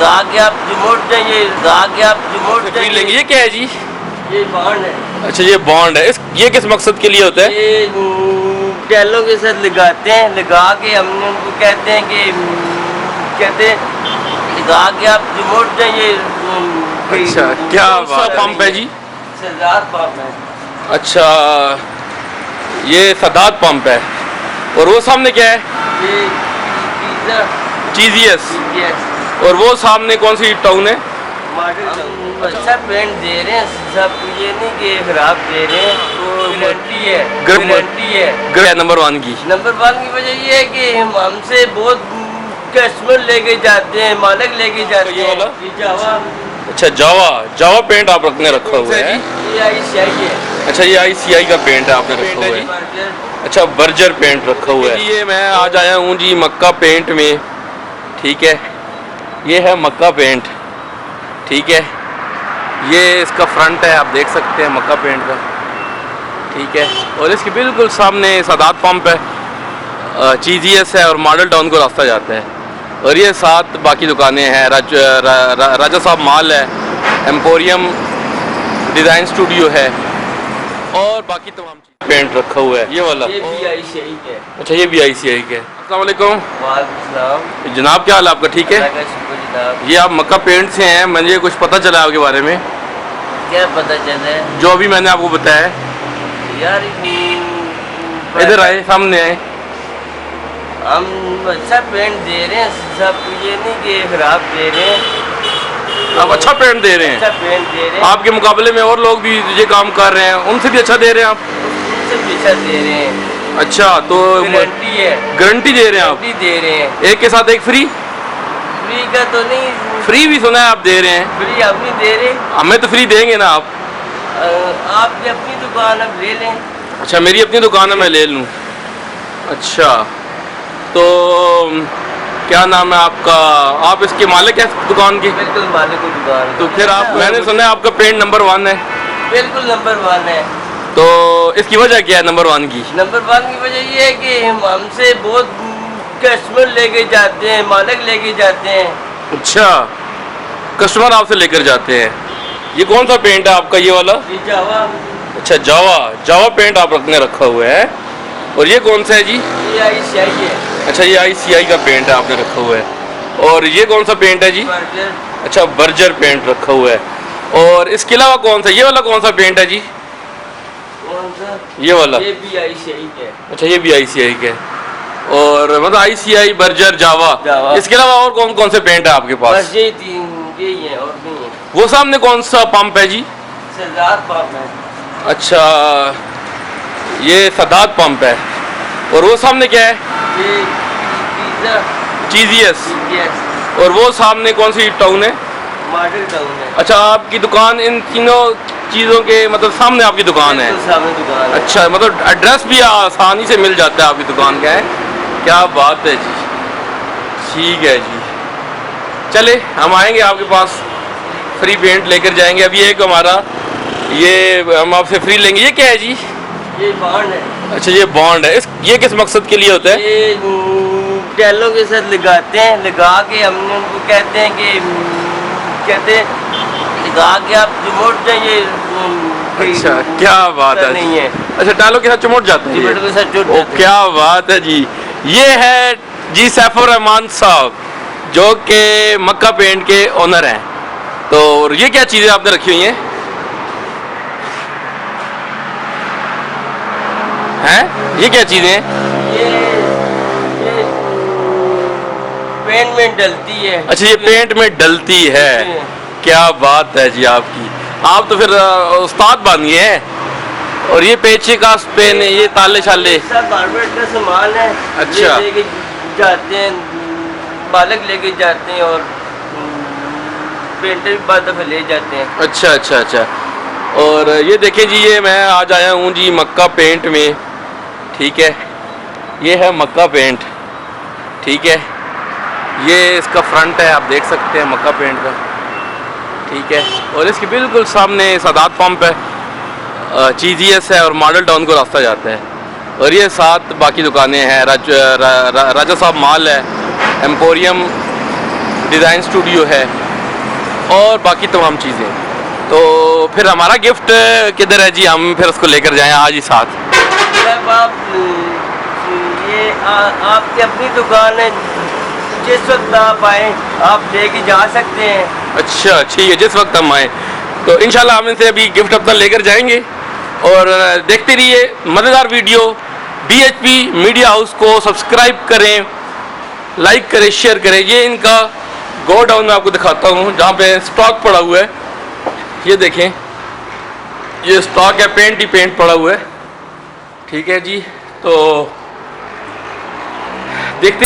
गा के आप रिमोट चाहिए, गा के आप रिमोट फ्री लेंगे। ये क्या है जी? ये बॉन्ड है। अच्छा, ये बॉन्ड है। ये किस मकसद के लिए होता है? ये टैलों के साथ लगाते हैं, लगा के हमने उनको कहते हैं कि कहते हैं लगा के आप रिमोट चाहिए। अच्छा, क्या पंप है जी? सरदार पंप है। अच्छा, ये सदात पंप है। और वो सामने क्या है? ये TGS। यस। और वो सामने कौन सी टाउन है? हम अच्छा पेंट दे रहे हैं सब, ये नहीं कि खराब दे रहे हैं। तो गारंटी है, गारंटी है। नंबर 1 की वजह ये है कि हमसे बहुत कस्टमर लेके जाते हैं, मालिक लेके जाते ये हैं। वाला? ये जावा। अच्छा, जावा पेंट आप रखा हुआ है। ये ICI है। अच्छा, ये ICI का पेंट है आपने रखा हुआ है। अच्छा, बर्जर पेंट रखा हुआ है। ये मैं आज आया हूँ जी मक्का पेंट में। ठीक है, ये है मक्का पेंट। ठीक है, ये इसका फ्रंट है, आप देख सकते हैं मक्का पेंट का। ठीक है, और इसके बिल्कुल सामने सदात पंप है, TGS है और मॉडल टाउन को रास्ता जाता है। और ये साथ बाकी दुकानें हैं, राजा साहब मॉल है, एम्पोरियम डिज़ाइन स्टूडियो है और बाकी तमाम चीज़ पेंट रखा हुआ है। ये वाला ये भी ICI है। अच्छा, ये भी ICI के। अस्सलाम वालेकुम। वालेकुम जनाब, क्या हाल है आपका? ठीक है। जनाब, ये आप मक्का पेंट से हैं, मुझे कुछ पता चला आपके बारे में। क्या पता चला है? जो अभी मैंने आपको बताया है। यार इधर आए, सामने आए। हम अच्छा पेंट दे रहे हैं सब, ये नहीं कि खराब दे रहे हैं। आप अच्छा पेंट दे रहे हैं। अच्छा पेंट दे रहे हैं। आपके मुकाबले में और लोग भी ये काम कर रहे हैं, उनसे भी अच्छा दे रहे हैं आप? उनसे भी अच्छा दे रहे हैं। अच्छा, तो गारंटी है। गारंटी दे रहे हैं आप? गारंटी दे रहे हैं। एक के साथ एक फ्री? फ्री का तो नहीं। फ्री भी सुना है आप दे रहे हैं। फ्री हम नहीं दे रहे। हमें तो फ्री देंगे ना आप? आप अपनी दुकान अब ले लें। अच्छा, मेरी अपनी दुकान है, मैं ले लूँ। अच्छा, तो क्या नाम है आपका? आप इसके मालिक हैं दुकान के? बिल्कुल मालिक की दुकान। तो फिर आप, मैंने सुना है आपका पेंट नंबर 1 है। बिल्कुल नंबर 1 है। तो इसकी वजह क्या है नंबर 1 की? नंबर 1 की वजह ये है कि हमसे बहुत कस्टमर लेके जाते हैं, मालिक लेके जाते हैं। अच्छा, कस्टमर आपसे लेकर जाते हैं। ये कौन सा पेंट है आपका? ये वाला? ये जावा। अच्छा, जावा पेंट आप रखा हुआ है। और ये कौन सा है जी? ये ICI है। अच्छा, ये ICI का पेंट है आपने रखा हुआ है। और ये कौन सा पेंट है जी? बर्जर। अच्छा, बर्जर पेंट रखा हुआ है। और इसके अलावा कौन सा, ये वाला कौन सा पेंट है जी? कौन सा? ये वाला? ये भी ICI है। अच्छा, ये भी ICI के। और मतलब ICI, बर्जर, जावा। इसके अलावा और कौन कौन से पेंट है आपके पास? बस ये 3 यही है और नहीं है। वो सामने कौन सा पंप है जी? सरदार पंप है। अच्छा, ये सदात पंप है। और वो सामने क्या है? ये TGS। यस। और वो सामने कौन सी टाउन है? मॉडल टाउन है। अच्छा, आपकी दुकान इन तीनों चीज़ों के मतलब सामने आपकी दुकान है? बिल्कुल सामने दुकान है। अच्छा, मतलब एड्रेस भी आसानी से मिल जाता है आपकी दुकान का है। क्या बात है जी, ठीक है जी। चले, हम आएंगे आपके पास, फ्री पेंट लेकर जाएंगे। अभी एक हमारा ये हम आपसे फ्री लेंगे। ये क्या है जी? ये बॉन्ड है। अच्छा, ये बॉन्ड है। ये किस मकसद के लिए होता है? ये टैलों के साथ लगाते हैं, लगा के हमने उनको कहते हैं कि कहते हैं लगा के आप रिमोट चाहिए। अच्छा, क्या बात है। नहीं है। अच्छा, टालों के साथ चमट जाते हैं? रिमोट के साथ जुड़ ओ, जाते हैं। क्या बात है जी। ये है जी सैफुर रहमान साहब, जो कि मक्का पेंट के ओनर हैं। तो ये क्या चीज़ें आपने रखी हुई हैं? ये क्या चीज़ें हैं? ये पेंट में डलती है। अच्छा, ये पेंट में डलती है। क्या बात है जी आपकी, आप तो फिर उस्ताद बन गए हैं। और ये पेचे का पेन है, ये ताले शाले सब मार्केट का सामान है। अच्छा, ये लेके जाते हैं, मालिक लेके जाते हैं और पेंटर भी बाद दफा ले जाते हैं। अच्छा अच्छा अच्छा। और ये देखें जी, ये मैं आज आया हूँ जी मक्का पेंट में। ठीक है, ये है मक्का पेंट। ठीक है, ये इसका फ्रंट है, आप देख सकते हैं मक्का पेंट का। ठीक है, और इसके बिल्कुल सामने सदात पंप है, TGS है और मॉडल टाउन को रास्ता जाता है। और ये साथ बाकी दुकानें हैं, राजा साहब मॉल है, एम्पोरियम डिज़ाइन स्टूडियो है और बाकी तमाम चीज़ें। तो फिर हमारा गिफ्ट किधर है जी, हम फिर उसको लेकर जाएं आज ही साथ। जब आप ये आपकी अपनी दुकान है, जिस वक्त आप आए आप लेके जा सकते हैं। अच्छा ठीक है, जिस वक्त हम आए तो इंशाल्लाह हम इनसे अभी गिफ्ट अपना लेकर जाएंगे। और देखते रहिए मज़ेदार वीडियो। DHP मीडिया हाउस को सब्सक्राइब करें, लाइक करें, शेयर करें। ये इनका गोडाउन मैं आपको दिखाता हूँ जहाँ पे स्टॉक पड़ा हुआ है। ये देखें, ये स्टॉक है, पेंट ही पेंट पड़ा हुआ है। ठीक है जी, तो देखते